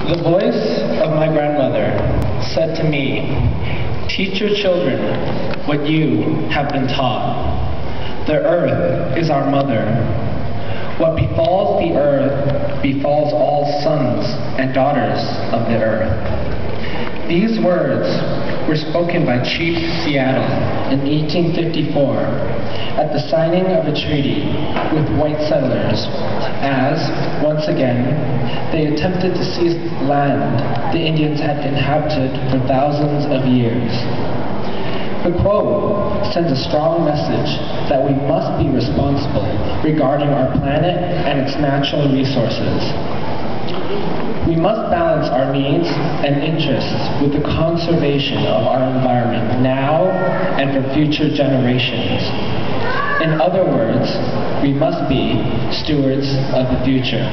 The voice of my grandmother said to me, "Teach your children what you have been taught. The earth is our mother. What befalls the earth befalls all sons and daughters of the earth." These words were spoken by Chief Seattle in 1854 at the signing of a treaty with white settlers as, once again, they attempted to seize land the Indians had inhabited for thousands of years. The quote sends a strong message that we must be responsible regarding our planet and its natural resources. We must balance our needs and interests with the conservation of our environment now and for future generations. In other words, we must be stewards of the future.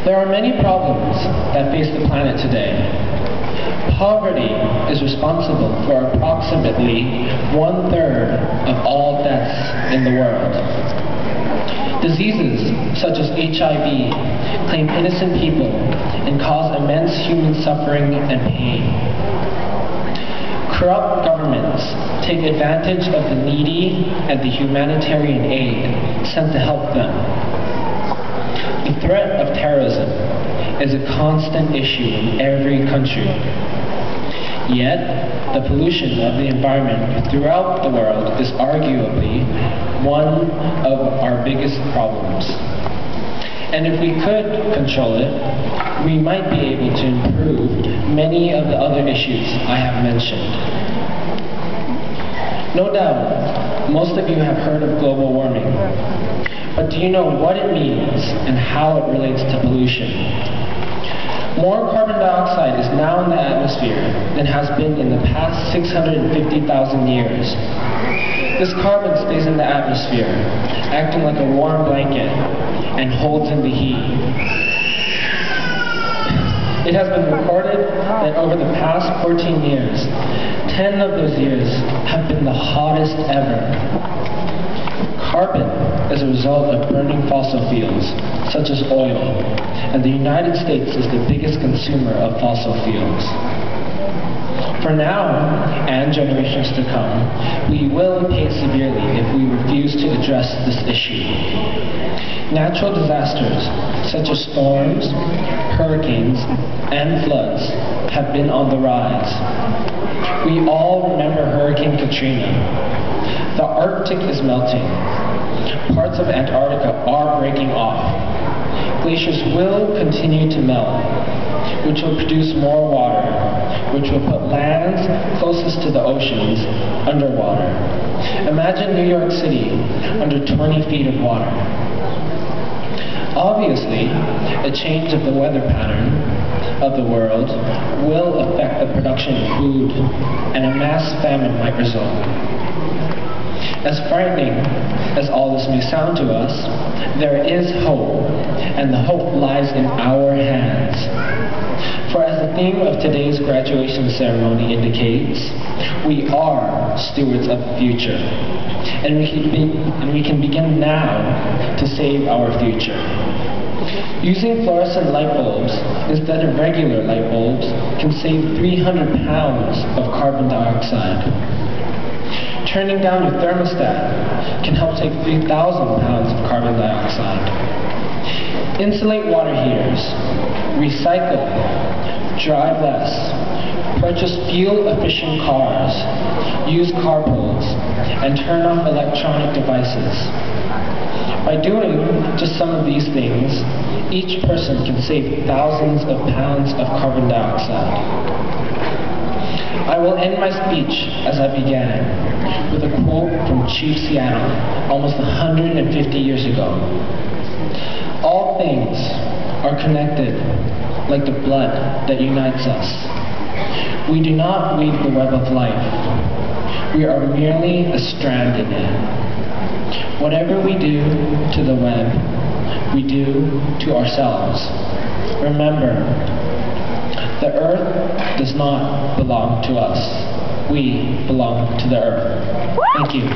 There are many problems that face the planet today. Poverty is responsible for approximately 1/3 of all deaths in the world. Diseases such as HIV claim innocent people and cause immense human suffering and pain. Corrupt governments take advantage of the needy and the humanitarian aid sent to help them. The threat of terrorism is a constant issue in every country. Yet, the pollution of the environment throughout the world is arguably one of our biggest problems. And if we could control it, we might be able to improve many of the other issues I have mentioned. No doubt, most of you have heard of global warming. But do you know what it means and how it relates to pollution? More carbon dioxide is now in the atmosphere than has been in the past 650,000 years. This carbon stays in the atmosphere, acting like a warm blanket, and holds in the heat. It has been reported that over the past 14 years, 10 of those years have been the hottest ever. Carbon is a result of burning fossil fuels, such as oil, and the United States is the biggest consumer of fossil fuels. For now, and generations to come, we will pay severely if we refuse to address this issue. Natural disasters, such as storms, hurricanes, and floods, have been on the rise. We all remember Hurricane Katrina. The Arctic is melting. Parts of Antarctica are breaking off. Glaciers will continue to melt, which will produce more water, which will put lands closest to the oceans underwater. Imagine New York City under 20 feet of water. Obviously, a change of the weather pattern of the world will affect the production of food, and a mass famine might result. As frightening as all this may sound to us, there is hope, and the hope lies in our hands. For as the theme of today's graduation ceremony indicates, we are stewards of the future, and we can begin now to save our future. Using fluorescent light bulbs instead of regular light bulbs can save 300 pounds of carbon dioxide. Turning down your thermostat can help save 3,000 pounds of carbon dioxide. Insulate water heaters, recycle, drive less, purchase fuel-efficient cars, use carpools, and turn off electronic devices. By doing just some of these things, each person can save thousands of pounds of carbon dioxide. I will end my speech as I began, with a quote from Chief Seattle almost 150 years ago. "All things are connected like the blood that unites us. We do not weave the web of life. We are merely a strand in it. Whatever we do to the web, we do to ourselves. Remember, the earth does not belong to us. We belong to the earth." Thank you.